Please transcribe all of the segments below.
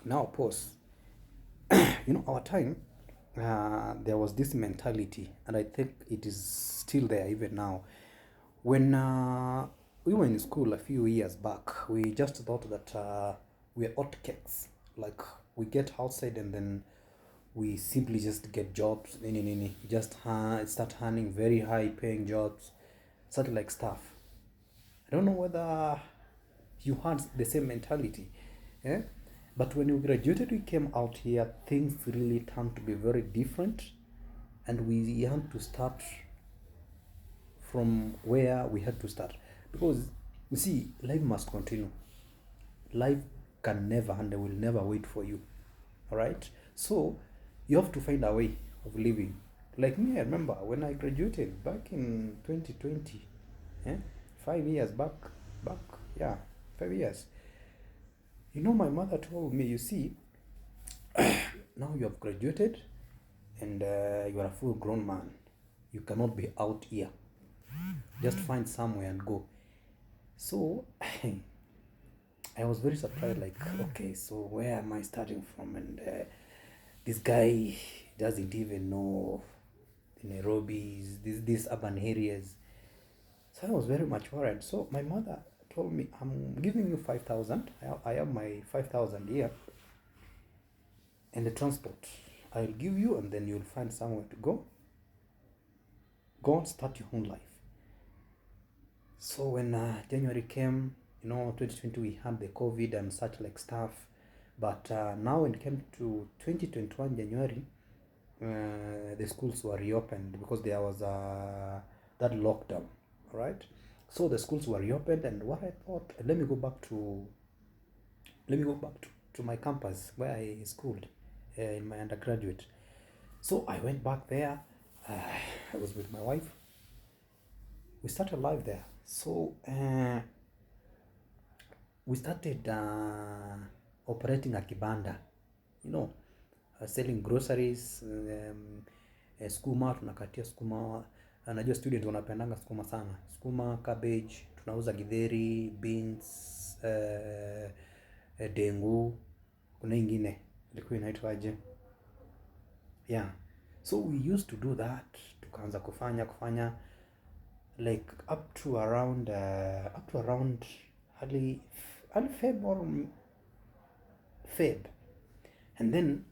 Now pause. Our time, there was this mentality, and I think it is still there even now. When we were in school a few years back, we just thought that we are hot cakes. Like, we get outside and then we simply just get jobs. Just start earning very high paying jobs, such like stuff. I don't know whether you had the same mentality. Yeah? But when we graduated, we came out here, things really turned to be very different, and we had to start from where we had to start. Because you see, life must continue. Life can never and will never wait for you. Alright? So you have to find a way of living. Like me, I remember when I graduated back in 2020, 5 years back, yeah, 5 years. My mother told me, you see, now you have graduated and you are a full grown man. You cannot be out here. Just find somewhere and go. So I was very surprised, like, okay, so where am I starting from? And this guy doesn't even know Nairobi, these urban areas. So I was very much worried. So my mother told me, I'm giving you 5,000. I have my 5,000 here. And the transport, I'll give you, and then you'll find somewhere to go. Go and start your own life. So when January came, 2020, we had the COVID and such like stuff. But now when it came to 2021 January, the schools were reopened because there was that lockdown, right? So the schools were reopened, and what I thought, let me go back to my campus where I schooled in my undergraduate. So I went back there. I was with my wife. We started life there. So we started operating a kibanda, selling groceries, skuma, tunakatia skuma. Najua student wanapendanga skuma sana. Skuma, cabbage, tunauza githeri, beans, dengu, kuna ingine ilikuwa inaitwaje? Yeah. So we used to do that. Tukaanza kufanya like up to around early Feb or Feb. And then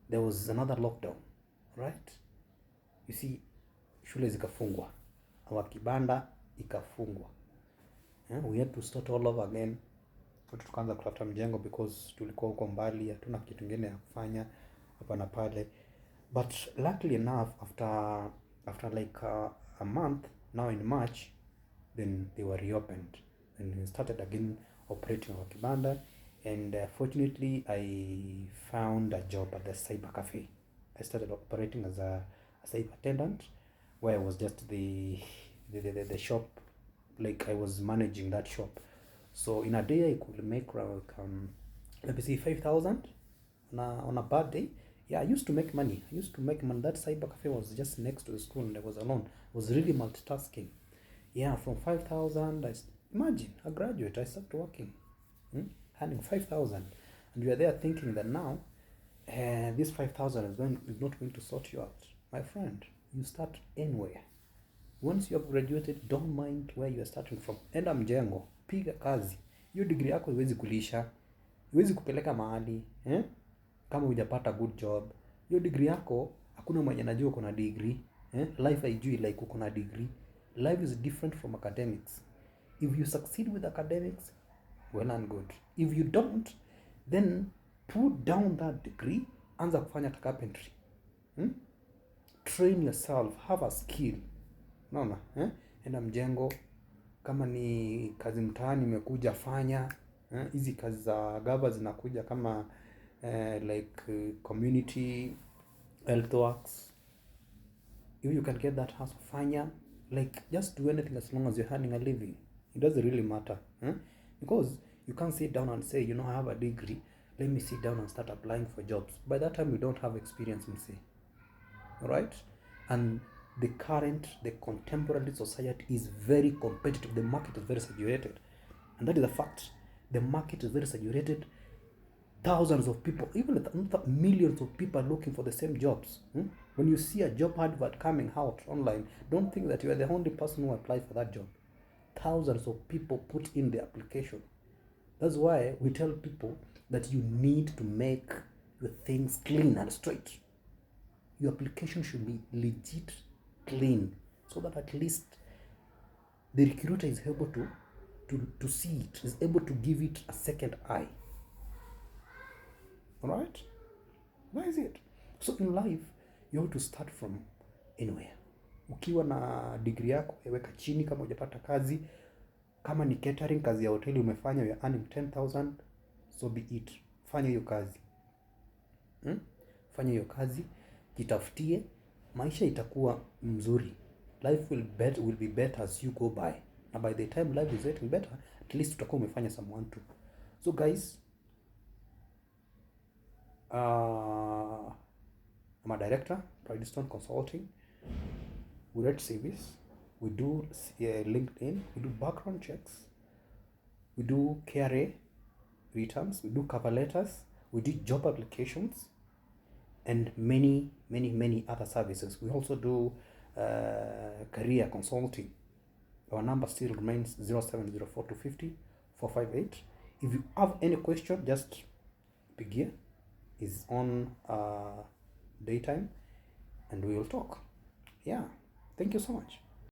there was another lockdown, right? You see, shule zikafungwa, our kibanda ikafungwa. We had to start all over again. Tukaanza kutafuta mjengo because tulikuwa huko mbali, hatuna kitu kingine ya kufanya hapa na pale. But luckily enough, after like a month, now in March, then they were reopened and we started again operating our kibanda. And fortunately, I found a job at the cyber cafe. I started operating as a cyber attendant, where I was just the shop, like I was managing that shop. So in a day, I could make like let me see, 5,000 on a bad day. Yeah, I used to make money. That cyber cafe was just next to the school, and I was alone. I was really multitasking. Yeah, from 5,000, imagine a graduate, I started working, earning 5,000, and you are there thinking that now this 5,000 is not going to sort you out. My friend, you start anywhere. Once you have graduated, don't mind where you are starting from. Enda mjengo, piga kazi. Hiyo degree yako iwezi kulisha, iwezi kupeleka mahali, kama hujapata good job. Hiyo degree yako hakuna mwenye anajua uko na degree, life haijui like uko na degree. Life is different from academics. If you succeed with academics, well and good. If you don't, then put down that degree, anza kufanya carpentry. Train yourself, have a skill. Unaona, enda mjengo, kama ni kazi mtaani imekuja fanya, hizi kazi za gava zinakuja kama like community health works. If you can get that house, fanya. Like, just do anything as long as you're earning a living. It doesn't really matter, because you can't sit down and say, I have a degree, let me sit down and start applying for jobs. By that time, you don't have experience in say. All right? And the contemporary society is very competitive. The market is very saturated. And that is a fact. The market is very saturated. thousands of people, even millions of people are looking for the same jobs. When you see a job advert coming out online, don't think that you are the only person who applied for that job. Thousands of people put in the application. That's why we tell people that you need to make your things clean and straight. Your application should be legit clean, so that at least the recruiter is able to see it, is able to give it a second eye. Alright? That is it. So in life, you have to start from anywhere. Ukiwa na degree yako, weka chini kama hujapata kazi. Kama ni catering, kazi ya hoteli umefanya, you are earning 10,000, so be it. Fanya hiyo kazi. Fanya hiyo kazi, jitafutie, maisha itakuwa mzuri. Life will be better as you go by. And by the time life is getting better, at least utakuwa umefanya someone too. So guys, I'm a director, Brightston Consulting. We write CVs, we do LinkedIn, we do background checks, we do KRA returns, we do cover letters, we do job applications, and many other services. We also do career consulting. Our number still remains 0704 250 458. If you have any question, just begin. Is on daytime, and we will talk. Yeah, thank you so much.